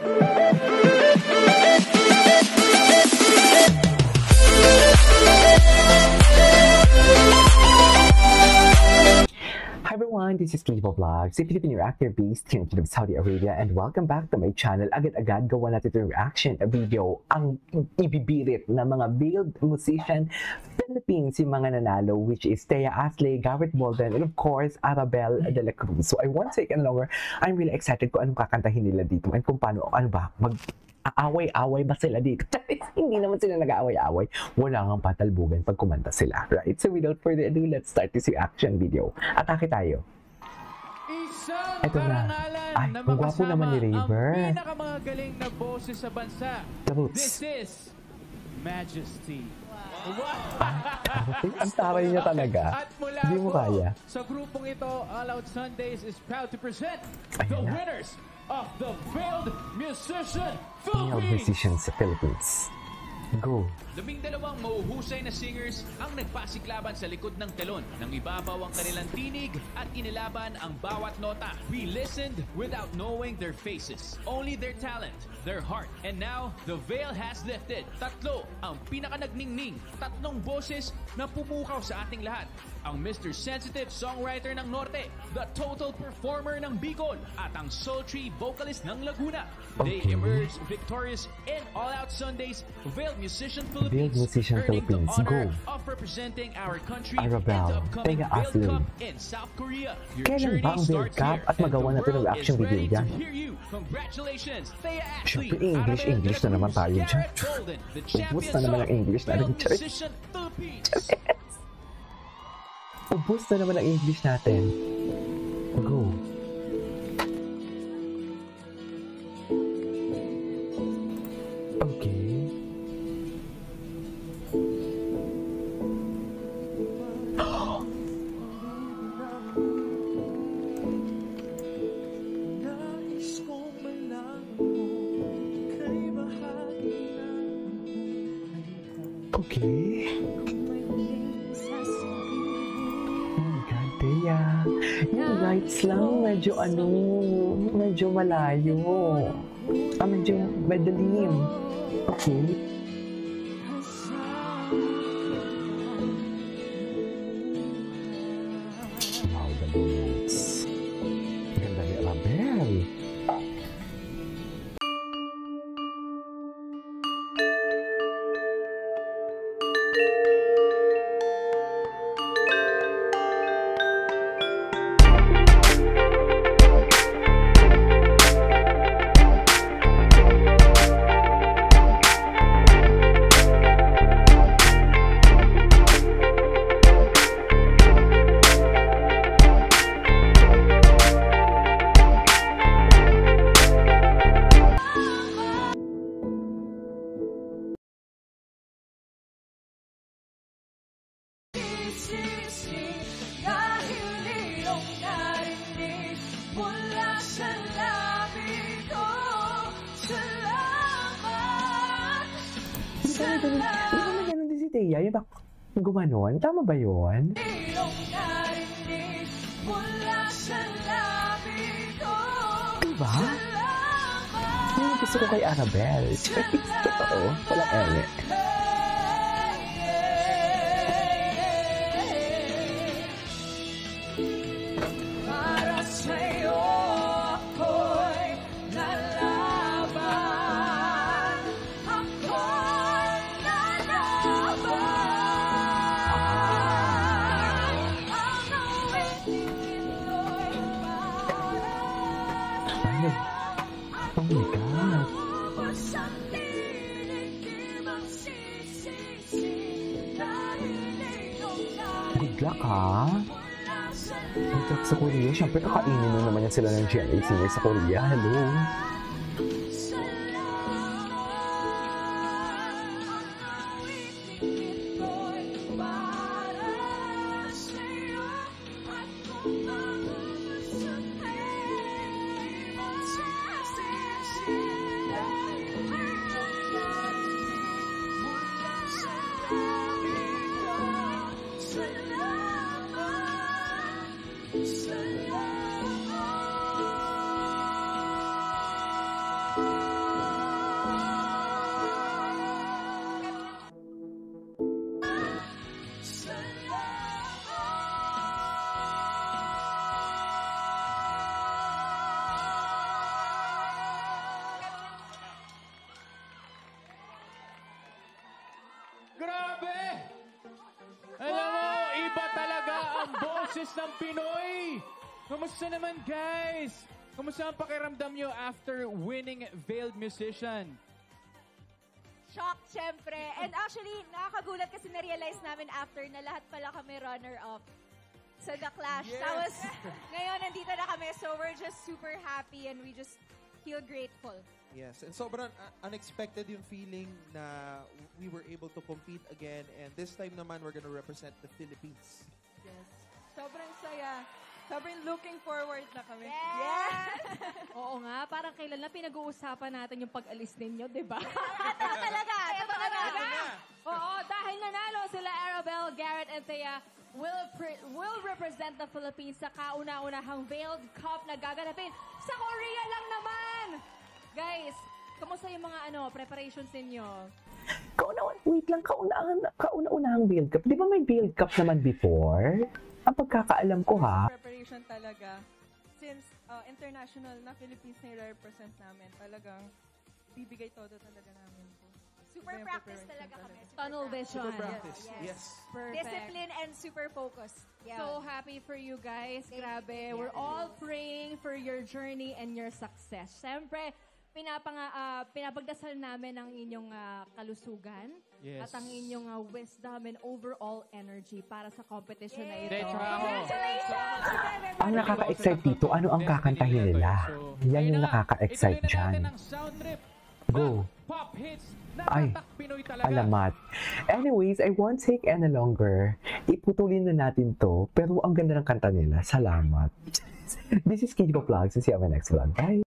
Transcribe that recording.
Hi everyone, this is Kibo Vlogs, a Filipino reactor based here in Saudi Arabia, and welcome back to my channel. Agad-agad gawa natin itong reaction video, ang ibibirit na mga veiled musician Philippines, yung mga nanalo, which is Thea Asley, Garrett Bolden, and of course, Arabel de la Cruz. So I won't take any longer. I'm really excited kung anong kakantahin nila dito and kung paano, aaway-away ba sila dito? Hindi naman sila nag-aaway-away. Wala ngang patalbugan pag kumanta sila, right? So without further ado, let's start this reaction video. Atake tayo. Ito na. Ay, ang gwapo naman ni Raver. Ang pinakamagaling na boses sa bansa. This is Majesty. Ang taray niya talaga. Hindi mo kaya. Sa grupong ito, All Out Sundays is proud to present the winners of the Veiled Musician Philippines. Veiled Musician sa Philippines. Go. 12 mauhusay na singers ang nagpasiklaban sa likod ng telon nang ibabaw ang kanilang tinig at inilaban ang bawat nota. We listened without knowing their faces, only their talent, their heart. And now, the veil has lifted. Tatlo ang pinakanagningning, tatlong boses na pumukaw sa ating lahat. Ang Mr. Sensitive songwriter ng Norte, the total performer ng Bicol, at ang sultry vocalist ng Laguna. They emerged victorious in All Out Sundays Veiled Musician Philippines, earning the honor of representing our country in the upcoming Veiled Cup in South Korea. Your Kailan ba ang Veiled Cup at magawa natin ang reaction video dyan? Congratulations, Thea Asley, Siyempre, English na naman tayo dyan. Ubus na naman ang English natin. Ubus na naman ang English natin. Go. Okay. Okay. Yung lights lang, medyo malayo. Medyo madilim. Okay. Wow, the notes. Ganda ni Arabel. Di ba may ganun din si Thea? Yung bak gumanon? Tama ba yun? Diba? Yung gusto ko kay Arabel. Totoo. Walang ere. Oh my God. Good luck, ha? Good luck sa Korea. Siyempre, kakainin mo naman yan sila ng GNA singer sa Korea. Hello? boses ng Pinoy! Kamusta naman, guys? Kamusta ang pakiramdam nyo after winning Veiled Musician? Shock, syempre. And actually, nakakagulat kasi na-realize namin after na lahat pala kami runner-up sa The Clash. Yes. Tapos, ngayon, nandito na kami. So, we're just super happy and we just feel grateful. Yes, and sobrang unexpected yung feeling na we were able to compete again, and this time naman we're gonna represent the Philippines. Yes. Sobrang saya. Sobrang looking forward na kami. Yes! Oo nga, parang kailan na pinag-uusapan natin yung pag-alis ninyo, di ba? Ito talaga. Ito talaga. Oo, dahil nanalo sila Arabelle, Garrett, and Thea, will represent the Philippines sa kauna-unahang Veiled Cup na gaganapin sa Korea lang naman! Guys, kamusta yung mga preparations ninyo? Wait lang, kauna-unahang Build Cup. Di ba may Build Cup naman before? Ang pagkakaalam ko ha. Preparation talaga. Since international na Philippines na i-represent namin, talagang bibigay todo talaga namin po. Super Iba yung practice preparation talaga kami. Tunnel vision. Super practice. Yes. Perfect. Discipline and super focus. Yeah. So happy for you guys. Grabe. you. We're all praying for your journey and your success. Siyempre, pinapagdasal namin ang inyong kalusugan Yes. at ang inyong wisdom and overall energy para sa competition na ito. Ang nakaka-excite dito, ano ang kakantahin nila? Yan yung nakaka-excite dyan. Go. Pop hits na Ay, tatak Pinoy talaga. Alamat. Anyways, I won't take any longer. Iputulin na natin to, pero ang ganda ng kanta nila. Salamat. This is Kijibo Vlogs. See you on my next vlog. Bye!